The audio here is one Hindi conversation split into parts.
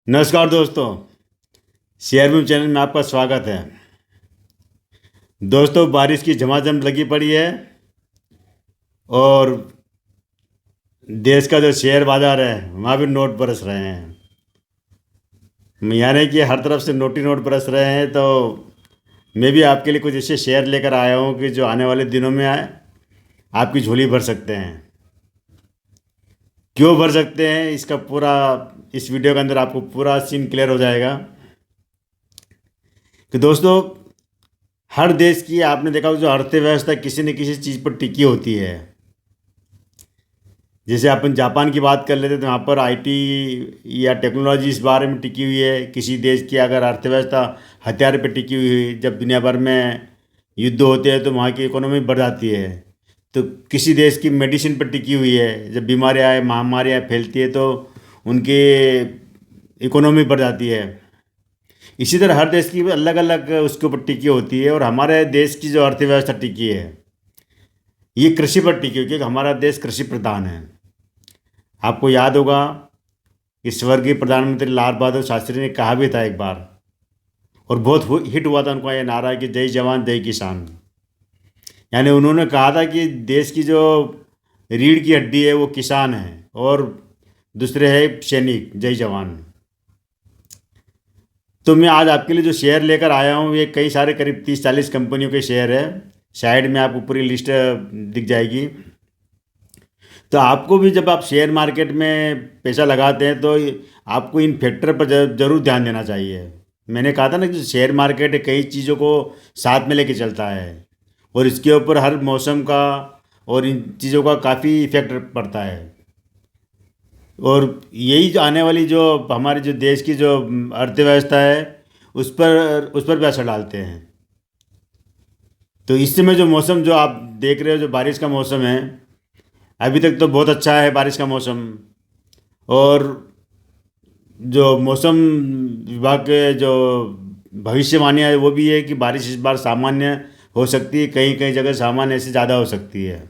नमस्कार दोस्तों, शेयर बूम चैनल में आपका स्वागत है। दोस्तों, बारिश की झमाझम लगी पड़ी है और देश का जो शेयर बाजार है वहाँ भी नोट बरस रहे हैं। यानी कि हर तरफ से नोटी नोट बरस रहे हैं। तो मैं भी आपके लिए कुछ ऐसे शेयर लेकर आया हूँ कि जो आने वाले दिनों में आपकी झोली भर सकते हैं। क्यों भर सकते हैं, इसका पूरा इस वीडियो के अंदर आपको पूरा सीन क्लियर हो जाएगा। कि दोस्तों, हर देश की आपने देखा होगा जो अर्थव्यवस्था किसी न किसी चीज़ पर टिकी होती है। जैसे अपन जापान की बात कर लेते तो वहाँ पर आईटी या टेक्नोलॉजी इस बारे में टिकी हुई है। किसी देश की अगर अर्थव्यवस्था हथियार पे टिकी हुई है, जब दुनिया भर में युद्ध होते हैं तो वहाँ की इकोनॉमी बढ़ जाती है। तो किसी देश की मेडिसिन पर टिकी हुई है, जब बीमारियाँ महामारियाँ फैलती है तो उनकी इकोनॉमी बढ़ जाती है। इसी तरह हर देश की अलग अलग उसके ऊपर टिकी होती है। और हमारे देश की जो अर्थव्यवस्था टिकी है ये कृषि पर टिकी है, क्योंकि हमारा देश कृषि प्रधान है। आपको याद होगा कि स्वर्गीय प्रधानमंत्री लाल बहादुर शास्त्री ने कहा भी था एक बार, और बहुत हिट हुआ था उनका ये नारा कि जय जवान जय किसान। यानी उन्होंने कहा था कि देश की जो रीढ़ की हड्डी है वो किसान है और दूसरे है सैनिक, जय जवान। तो मैं आज आपके लिए जो शेयर लेकर आया हूँ ये कई सारे करीब 30-40 कंपनियों के शेयर है। साइड में आपको पूरी लिस्ट दिख जाएगी। तो आपको भी जब आप शेयर मार्केट में पैसा लगाते हैं तो आपको इन फैक्टर पर जरूर ध्यान देना चाहिए। मैंने कहा था ना कि शेयर मार्केट कई चीज़ों को साथ में लेके चलता है और इसके ऊपर हर मौसम का और इन चीज़ों का काफ़ी इफेक्ट पड़ता है। और यही जो आने वाली जो हमारे जो देश की जो अर्थव्यवस्था है उस पर भी असर डालते हैं। तो इस समय जो मौसम जो आप देख रहे हो, जो बारिश का मौसम है, अभी तक तो बहुत अच्छा है बारिश का मौसम। और जो मौसम विभाग के जो भविष्यवाणी है वो भी है कि बारिश इस बार सामान्य हो सकती है, कहीं कहीं जगह सामान्य से ज़्यादा हो सकती है।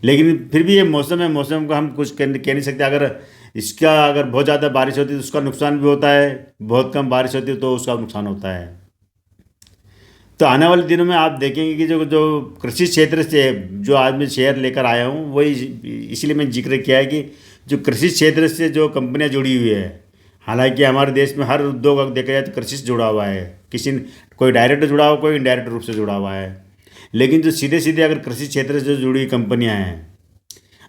लेकिन फिर भी ये मौसम है, मौसम को हम कुछ कह नहीं सकते। अगर बहुत ज़्यादा बारिश होती है तो उसका नुकसान भी होता है, बहुत कम बारिश होती है तो उसका नुकसान होता है। तो आने वाले दिनों में आप देखेंगे कि जो जो कृषि क्षेत्र से जो आज मैं शेयर लेकर आया हूँ वही, इसलिए मैं जिक्र किया है कि जो कृषि क्षेत्र से जो कंपनियाँ जुड़ी हुई है। हालांकि हमारे देश में हर उद्योग अगर देखा जाए तो कृषि से जुड़ा हुआ है, कोई डायरेक्ट जुड़ा हुआ, कोई इनडायरेक्ट रूप से जुड़ा हुआ है। लेकिन जो सीधे सीधे अगर कृषि क्षेत्र से जो जुड़ी हुई कंपनियाँ हैं,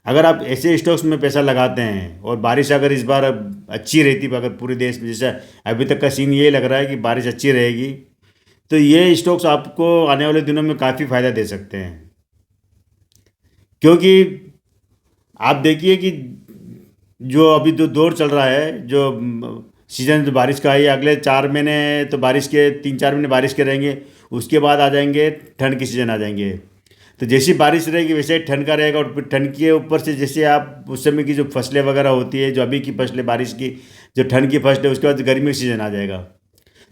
अगर आप ऐसे स्टॉक्स में पैसा लगाते हैं और बारिश अगर इस बार अच्छी रहती, अगर पूरे देश में जैसे अभी तक का सीन ये लग रहा है कि बारिश अच्छी रहेगी, तो ये स्टॉक्स आपको आने वाले दिनों में काफ़ी फ़ायदा दे सकते हैं। क्योंकि आप देखिए कि जो अभी जो दौर चल रहा है, जो सीजन जो बारिश का है, ये अगले 4 महीने तो बारिश के 3-4 महीने बारिश के रहेंगे। उसके बाद आ जाएंगे ठंड की सीज़न आ जाएंगे। तो जैसी बारिश रहेगी वैसे ही ठंड का रहेगा। और फिर ठंड के ऊपर से जैसे आप उस समय की जो फसलें वगैरह होती है, जो अभी की फसलें बारिश की, जो ठंड की फसल है, उसके बाद गर्मी का सीज़न आ जाएगा।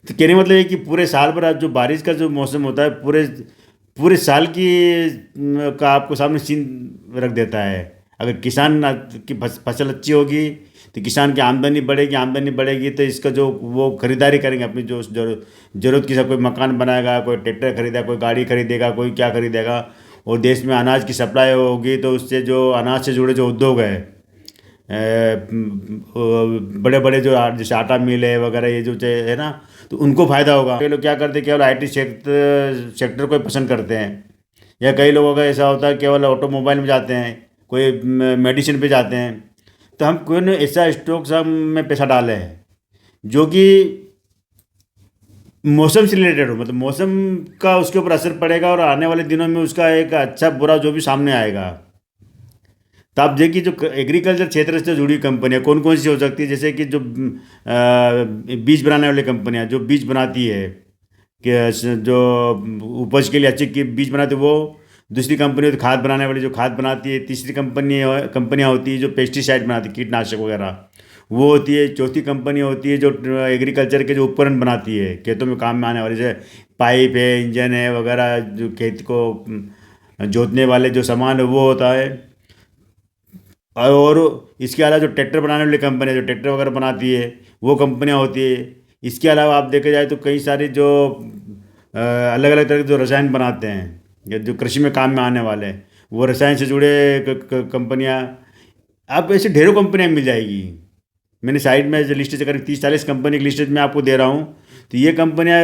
तो कहने का मतलब ये कि पूरे साल भर जो बारिश का जो मौसम होता है पूरे पूरे साल का आपको सामने सीन रख देता है। अगर किसान की फसल अच्छी होगी तो किसान की आमदनी बढ़ेगी, आमदनी बढ़ेगी तो इसका जो वो खरीदारी करेंगे अपनी जो जरूरत की, सब कोई मकान बनाएगा, कोई ट्रैक्टर खरीदेगा, कोई गाड़ी खरीदेगा, कोई क्या खरीदेगा। और देश में अनाज की सप्लाई होगी तो उससे जो अनाज से जुड़े जो उद्योग है, बड़े बड़े जो जैसे आटा मिल है वगैरह, ये जो है ना, तो उनको फ़ायदा होगा। कई लोग क्या करते हैं, केवल आईटी सेक्टर को ही पसंद करते हैं। या कई लोगों का ऐसा होता है केवल ऑटोमोबाइल में जाते हैं, कोई मेडिसिन पे जाते हैं। तो हम कोई ना ऐसा स्टॉक्स हम में पैसा डाले हैं जो कि मौसम से रिलेटेड हो, मतलब मौसम का उसके ऊपर असर पड़ेगा और आने वाले दिनों में उसका एक अच्छा बुरा जो भी सामने आएगा। तो आप देखिए जो एग्रीकल्चर क्षेत्र से जुड़ी कंपनियां कौन कौन सी हो सकती है, जैसे कि जो बीज बनाने वाली कंपनियां जो बीज बनाती है, कि जो उपज के लिए अच्छे की बीज बनाती है वो। दूसरी कंपनी होती है खाद बनाने वाली, जो खाद बनाती है। तीसरी कंपनियां होती है जो पेस्टिसाइड बनाती है, कीटनाशक वगैरह, वो होती है। चौथी कंपनी होती है जो एग्रीकल्चर के जो उपकरण बनाती है, खेतों में काम में आने वाले, जैसे पाइप है, इंजन है वगैरह, जो खेत को जोतने वाले जो सामान है वो होता है। और इसके अलावा जो ट्रैक्टर बनाने वाली कंपनी है जो ट्रैक्टर वगैरह बनाती है वो कंपनियां होती है। इसके अलावा आप देखा जाए तो कई सारे जो अलग अलग तरह के जो रसायन बनाते हैं या जो कृषि में काम में आने वाले हैं, वो रसायन से जुड़े कंपनियां, आप ऐसे ढेरों कंपनियां मिल जाएगी। मैंने साइड में जो लिस्ट से करीब 30-40 कंपनी की लिस्ट मैं आपको दे रहा हूँ। तो ये कंपनियां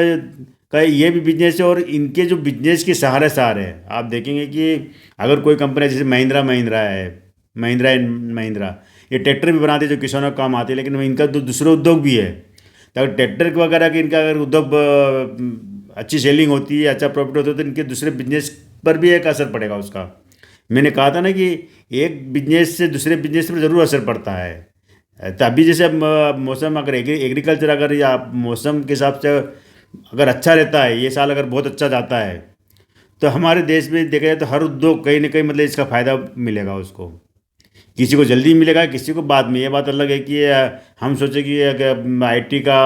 का ये भी बिजनेस है, और इनके जो बिजनेस के सहारे सहारे है, आप देखेंगे कि अगर कोई कंपनी जैसे महिंद्रा महिंद्रा है, महिंद्रा एंड महिंद्रा, ये ट्रैक्टर भी बनाते हैं जो किसानों का काम आते हैं, लेकिन इनका तो दूसरे उद्योग भी है। तो अगर ट्रैक्टर वगैरह के इनका अगर उद्योग अच्छी सेलिंग होती है, अच्छा प्रॉफिट होता है, तो इनके दूसरे बिजनेस पर भी एक असर पड़ेगा उसका। मैंने कहा था ना कि एक बिजनेस से दूसरे बिजनेस पर ज़रूर असर पड़ता है। तो अभी जैसे मौसम अगर एग्रीकल्चर अगर या मौसम के हिसाब से अगर अच्छा रहता है, ये साल अगर बहुत अच्छा जाता है, तो हमारे देश में देखा जाए तो हर उद्योग कहीं ना कहीं मतलब इसका फ़ायदा मिलेगा उसको। किसी को जल्दी मिलेगा, किसी को बाद में। ये बात अलग है कि हम सोचे कि अगर आईटी का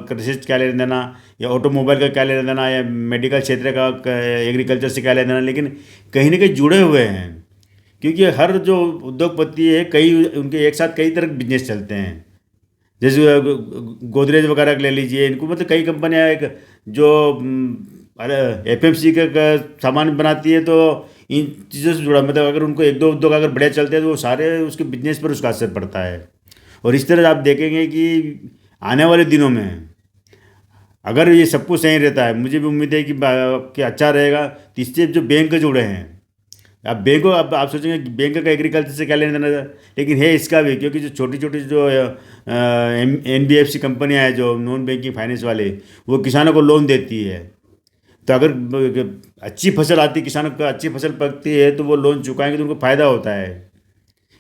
कृषि से क्या लेना देना, या ऑटोमोबाइल का क्या लेना देना, या मेडिकल क्षेत्र का एग्रीकल्चर से क्या लेना देना, लेकिन कहीं ना कहीं जुड़े हुए हैं। क्योंकि हर जो उद्योगपति है, कई उनके एक साथ कई तरह के बिजनेस चलते हैं। जैसे गोदरेज वगैरह ले लीजिए, इनको मतलब कई कंपनियां एक जो अरे एफएमसी का सामान बनाती है, तो इन चीज़ों से जुड़ा मतलब अगर उनको एक दो उद्योग अगर बड़े चलते हैं, तो वो सारे उसके बिजनेस पर उसका असर पड़ता है। और इस तरह आप देखेंगे कि आने वाले दिनों में अगर ये सब कुछ सही रहता है, मुझे भी उम्मीद है कि अच्छा रहेगा। तो इससे जो बैंक जुड़े हैं, अब बैंकों, अब आप सोचेंगे कि बैंक का एग्रीकल्चर से क्या लेना देना, लेकिन है इसका भी, क्योंकि जो छोटी छोटी जो NBFC कंपनियां हैं, जो नॉन बैंकिंग फाइनेंस वाले, वो किसानों को लोन देती है। तो अगर अच्छी फसल आती है, किसानों को अच्छी फसल पकती है, तो वो लोन चुकाएंगे तो उनको फ़ायदा होता है।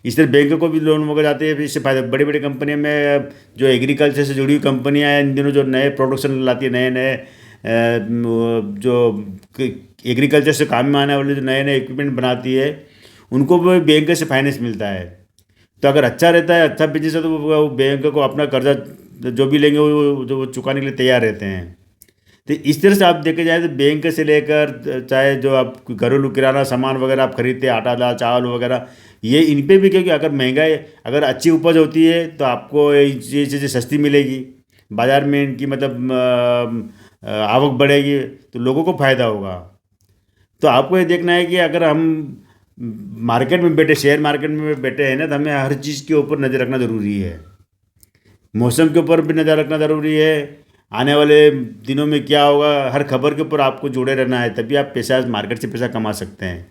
इस तरह बैंक को भी लोन वगैरह जाते हैं, फिर इससे फायदा बड़ी बड़ी कंपनियों में जो एग्रीकल्चर से जुड़ी हुई कंपनियां हैं, इन दिनों जो नए प्रोडक्शन लाती है, नए नए जो एग्रीकल्चर से काम में आने वाले जो नए नए इक्विपमेंट बनाती है, उनको भी बैंक से फाइनेंस मिलता है। तो अगर अच्छा रहता है, अच्छा बिजनेस है, तो वो बैंक को अपना कर्जा जो भी लेंगे वो चुकाने के लिए तैयार रहते हैं। तो इस तरह से आप देखे जाए तो बैंक से लेकर चाहे जो आप घरेलू किराना सामान वगैरह आप खरीदते हैं, आटा दाल चावल वगैरह, ये इन पे भी, क्योंकि अगर महंगाई, अगर अच्छी उपज होती है तो आपको ये चीज़ें सस्ती मिलेगी, बाज़ार में इनकी मतलब आवक बढ़ेगी, तो लोगों को फ़ायदा होगा। तो आपको ये देखना है कि अगर हम मार्केट में बैठे, शेयर मार्केट में बैठे हैं ना, तो हमें हर चीज़ के ऊपर नज़र रखना ज़रूरी है। मौसम के ऊपर भी नज़र रखना ज़रूरी है, आने वाले दिनों में क्या होगा, हर खबर के ऊपर आपको जुड़े रहना है, तभी आप पैसा मार्केट से पैसा कमा सकते हैं।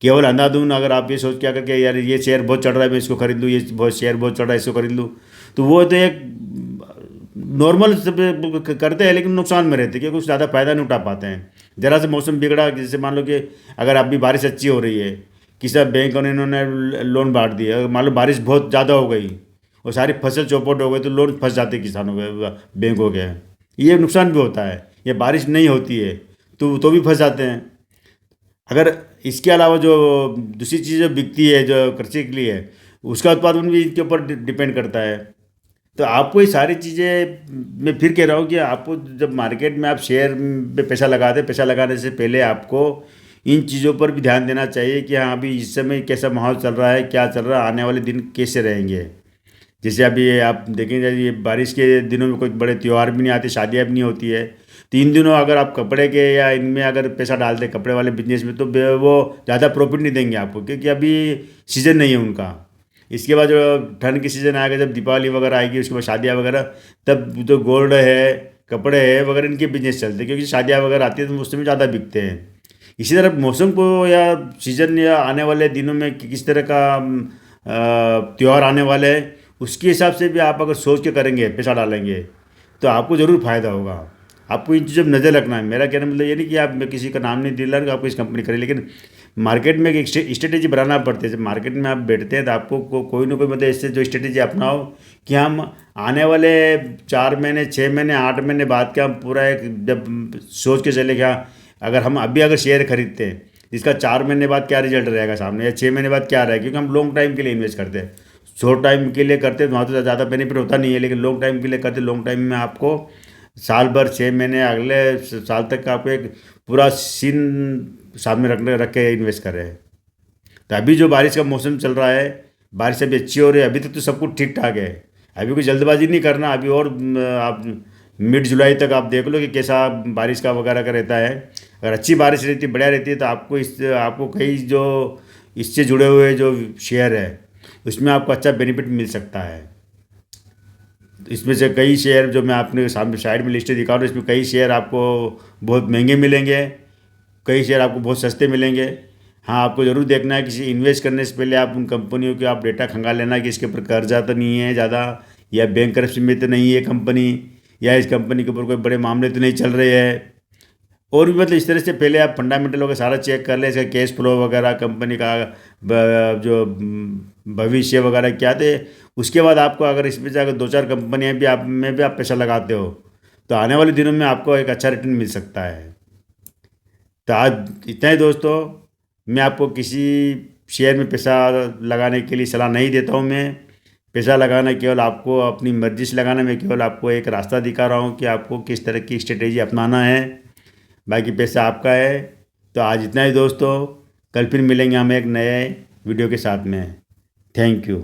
केवल अंधाधुन अगर आप ये सोच के आकर के यार ये शेयर बहुत चढ़ रहा है मैं इसको खरीद लूँ, ये बहुत शेयर बहुत चढ़ रहा है इसको खरीद लूँ, तो वो तो एक नॉर्मल सब करते हैं, लेकिन नुकसान में रहते हैं, क्योंकि कुछ ज़्यादा फ़ायदा नहीं उठा पाते हैं। ज़रा से मौसम बिगड़ा, जैसे मान लो कि अगर अभी बारिश अच्छी हो रही है, किसी बैंक और इन्होंने लोन बांट दिया, अगर मान लो बारिश बहुत ज़्यादा हो गई और सारी फसल चौपट हो गई, तो लोन फंस जाते हैं किसानों के, बैंकों के। ये नुकसान भी होता है। या बारिश नहीं होती है तो भी फंस जाते हैं। अगर इसके अलावा जो दूसरी चीज़ जो बिकती है जो कृषि के लिए, उसका उत्पादन भी इनके ऊपर डिपेंड करता है। तो आपको ये सारी चीज़ें, मैं फिर कह रहा हूँ कि आपको जब मार्केट में आप शेयर पे पैसा लगाते हैं, पैसा लगाने से पहले आपको इन चीज़ों पर भी ध्यान देना चाहिए कि हाँ अभी इस समय कैसा माहौल चल रहा है, क्या चल रहा है, आने वाले दिन कैसे रहेंगे। जैसे अभी आप देखेंगे, ये बारिश के दिनों में कोई बड़े त्यौहार भी नहीं आते, शादियाँ भी नहीं होती है। 3 दिनों अगर आप कपड़े के या इनमें अगर पैसा डालते कपड़े वाले बिजनेस में, तो वो ज़्यादा प्रॉफिट नहीं देंगे आपको, क्योंकि अभी सीज़न नहीं है उनका। इसके बाद जो ठंड की सीज़न आएगा, जब दीपावली वगैरह आएगी, उसके बाद शादियाँ वगैरह, तब जो गोल्ड है, कपड़े है वगैरह, इनके बिजनेस चलते हैं, क्योंकि शादियाँ वगैरह आती है तो उसमें ज़्यादा बिकते हैं। इसी तरह मौसम को या सीज़न या आने वाले दिनों में किस तरह का त्यौहार आने वाले हैं, उसके हिसाब से भी आप अगर सोच के करेंगे, पैसा डालेंगे, तो आपको ज़रूर फ़ायदा होगा। आपको इन चीज़ों पर नज़र रखना है। मेरा कहना मतलब ये नहीं कि आप, मैं किसी का नाम नहीं दिला रहा कि आपको इस कंपनी करें, लेकिन मार्केट में एक स्ट्रेटेजी बनाना पड़ती है। जब मार्केट में आप बैठते हैं तो आपको कोई ना कोई मतलब इससे जो स्ट्रेटेजी अपनाओ कि हम आने वाले 4 महीने 6 महीने 8 महीने बाद का हम पूरा एक जब सोच के चले, क्या अगर हम अभी अगर शेयर खरीदते हैं, इसका 4 महीने बाद क्या रिजल्ट रहेगा सामने, या 6 महीने बाद क्या रहेगा, क्योंकि हम लॉन्ग टाइम के लिए इन्वेस्ट करते हैं। शॉर्ट टाइम के लिए करते हैं तो वहाँ तो ज़्यादा बेनिफिट होता नहीं है, लेकिन लॉन्ग टाइम के लिए करते, लॉन्ग टाइम में आपको साल भर 6 महीने अगले साल तक का आपको एक पूरा सीन सामने रख के इन्वेस्ट कर रहे हैं। तो अभी जो बारिश का मौसम चल रहा है, बारिश अभी अच्छी हो रही है, अभी तक तो सब कुछ ठीक ठाक है। अभी कोई जल्दबाजी नहीं करना अभी, और आप मिड जुलाई तक आप देख लो कि कैसा बारिश का वगैरह का रहता है। अगर अच्छी बारिश रहती है, बढ़िया रहती है, तो आपको कई जो इससे जुड़े हुए जो शेयर है उसमें आपको अच्छा बेनिफिट मिल सकता है। इसमें से कई शेयर जो मैं आपने सामने साइड में लिस्ट दिखा रहा हूँ, इसमें कई शेयर आपको बहुत महंगे मिलेंगे, कई शेयर आपको बहुत सस्ते मिलेंगे। हाँ, आपको ज़रूर देखना है, किसी इन्वेस्ट करने से पहले आप उन कंपनियों के आप डेटा खंगाल लेना कि इसके ऊपर कर्जा तो नहीं है ज़्यादा, या बैंक करप्शन में तो नहीं है कंपनी, या इस कंपनी के ऊपर कोई बड़े मामले तो नहीं चल रहे हैं। और भी मतलब इस तरह से पहले आप फंडामेंटलों का सारा चेक कर लें, इसका कैश फ्लो वगैरह, कंपनी का जो भविष्य वगैरह क्या थे। उसके बाद आपको अगर इसमें से अगर दो चार कंपनियां भी आप में भी आप पैसा लगाते हो, तो आने वाले दिनों में आपको एक अच्छा रिटर्न मिल सकता है। तो आज इतना ही दोस्तों, मैं आपको किसी शेयर में पैसा लगाने के लिए सलाह नहीं देता हूँ। मैं पैसा लगाना केवल आपको अपनी मर्जी से लगाना, मैं केवल आपको एक रास्ता दिखा रहा हूँ कि आपको किस तरह की स्ट्रेटेजी अपनाना है। बाकी पैसा आपका है। तो आज इतना ही दोस्तों, कल फिर मिलेंगे हम एक नए वीडियो के साथ में। Thank you.